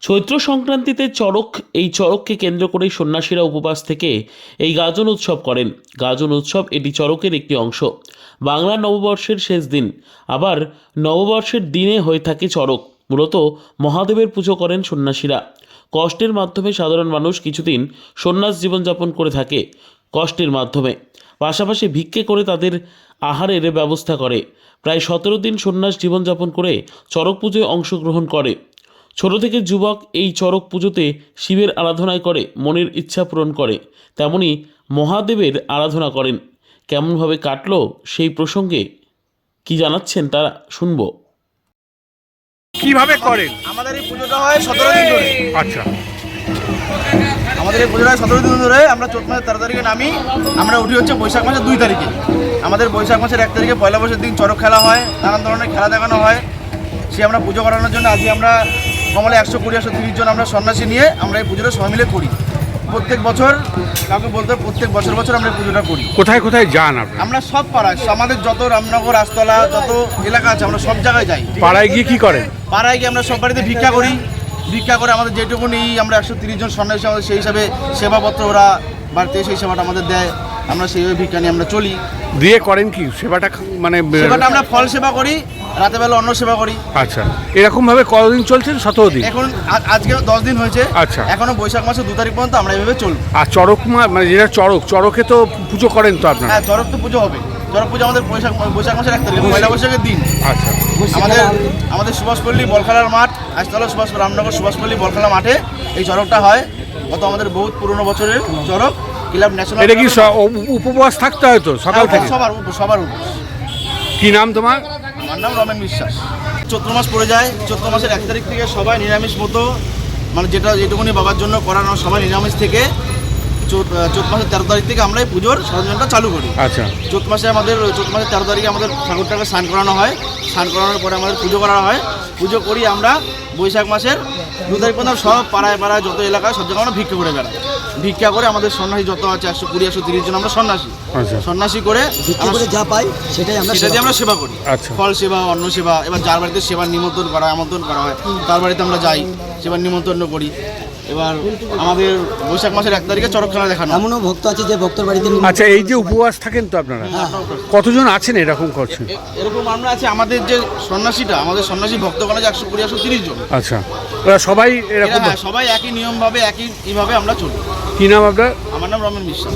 চৈত্র সংক্রান্তিতে চড়ক, এই চড়ককে কেন্দ্র করেই সন্ন্যাসীরা উপবাস থেকে এই গাজন উৎসব করেন। গাজন উৎসব এটি চড়কের একটি অংশ। বাংলা নববর্ষের শেষ দিন, আবার নববর্ষের দিনে হয়ে থাকে চড়ক। মূলত মহাদেবের পুজো করেন সন্ন্যাসীরা। কষ্টের মাধ্যমে সাধারণ মানুষ কিছুদিন সন্ন্যাস জীবনযাপন করে থাকে। কষ্টের মাধ্যমে পাশাপাশি ভিক্ষে করে তাদের আহারের ব্যবস্থা করে। প্রায় 17 দিন সন্ন্যাস জীবনযাপন করে চড়ক পুজোয় অংশগ্রহণ করে। ছোট থেকে যুবক এই চড়ক পুজোতে শিবের আরাধনায় করে, মনের ইচ্ছা পূরণ করে, তেমনি মহাদেবের আরাধনা করেন। কেমনভাবে কাটলো সেই প্রসঙ্গে কি জানাচ্ছেন তা শুনবো। কিভাবে করেন? আমাদের এই পুজোটা হয় 17 দিন ধরে। আচ্ছা, আমাদের এই পুজোটা হয় 17 দিন ধরে। আমরা চৈত্র মাসের 13 তারিখে নামি, আমরা উঠি হচ্ছে বৈশাখ মাসের 2 তারিখে। আমাদের বৈশাখ মাসের 1 তারিখে পয়লা বৈশাখের দিন চড়ক খেলা হয়, নানান ধরনের খেলা দেখানো হয়। সে আমরা পুজো করানোর জন্য আজকে আমরা কমলে 120-130 জন আমরা সন্ন্যাসী নিয়ে আমরা এই পুজোটা সবাই মিলে করি। প্রত্যেক বছর কাউকে বলতে প্রত্যেক বছর আমরা এই পুজোটা করি। কোথায় কোথায় যান আপনারা? আমরা সব পাড়ায়, আমাদের যত রামনগর, আস্তলা, যত এলাকা আছে আমরা সব জায়গায় যাই। পাড়ায় গিয়ে কি করেন? পাড়ায় গিয়ে আমরা সব বাড়িতে ভিক্ষা করি। ভিক্ষা করে আমাদের যেটুকুনি আমরা 130 জন সন্ন্যাসী, আমাদের সেই হিসাবে সেবাপত্র ওরা বাড়িতে সেই সেবাটা আমাদের দেয়। আমরা সেইভাবে ভিক্ষা নিয়ে আমরা চলি। দিয়ে করেন কি সেবাটা? মানে সেবাটা আমরা ফল সেবা করি, রাতের বেলা অন্ন সেবা করি। আচ্ছা, এরকম ভাবে কতদিন চলছে? 17 দিন। এখন আজকে 10 দিন হয়েছে। আচ্ছা, এখনো বৈশাখ মাসের 2 তারিখ পর্যন্ত আমরা এইভাবে চলব। আর চড়ক মানে যেটা চড়কে তো পুজো করেন তো আপনারা? হ্যাঁ, চড়ক তো পুজো হবে। চড়ক পুজো আমাদের বৈশাখ মাসের 1 তারিখ, পয়লা বৈশাখের দিন। আচ্ছা, আমাদের সুভাষপল্লী বলখেলার মাঠ, আজতলা রামনগর সুভাষপল্লী বলখেলা মাঠে এই চড়কটা হয়। কত আমাদের বহুত পুরনো বছরের চড়ক। Club national. এটা কি উপবাস থাকতে হয় তো সকাল থেকে? সবার উপবাস। কি নাম তোমার? আমার নাম রমেন বিশ্বাস। চৈত্র মাস পড়ে যায়। চৈত্র মাসের 1 তারিখ থেকে সবাই নিরামিষ মতো, মানে যেটুকুনি বাবার জন্য করানো সবাই নিরামিষ থেকে চৈত্র মাসের 13 তারিখ থেকে আমরা এই পুজোর সরঞ্জামটা চালু করি। আচ্ছা, চৈত্র মাসের 13 তারিখে আমাদের ঠাকুরটাকে স্নান করানো হয়। স্নান করানোর পরে আমাদের পুজো করা হয়। পুজো করি আমরা বৈশাখ মাসের 2 তারিখ পর্যন্ত সব পাড়ায় যত এলাকায় সব জায়গায় আমরা ভিক্ষা করে বেড়াই। ভিক্ষা করে আমাদের সন্ন্যাসী যত আছে 120-130 জন আমরা সন্ন্যাসী। আচ্ছা, সন্ন্যাসী করে যা পাই সেটাই আমরা সেবা করি। আচ্ছা, ফল সেবা, অন্ন সেবা। এবার যার বাড়িতে সেবার আমন্ত্রণ করা হয় তার বাড়িতে আমরা যাই, সেবার নিমন্ত্রণ করি। এবার আমাদের বৈশাখ মাসের 1 তারিখে চড়ক খেলা দেখানো। এমনও ভক্ত আছে যে ভক্তর বাড়িতে। আচ্ছা, এই যে উপবাস থাকেন তো আপনারা, কতজন আছেন এরকম করছেন? এরকম আমরা আছি, আমাদের যে সন্ন্যাসীটা, আমাদের সন্ন্যাসী ভক্তগণ আছে 120-130 জন। আচ্ছা, ওরা সবাই এরকম? হ্যাঁ, সবাই একই নিয়মভাবে এইভাবে আমরা চলি। কি নাম আপনার? আমার নাম রমেন বিশ্বাস।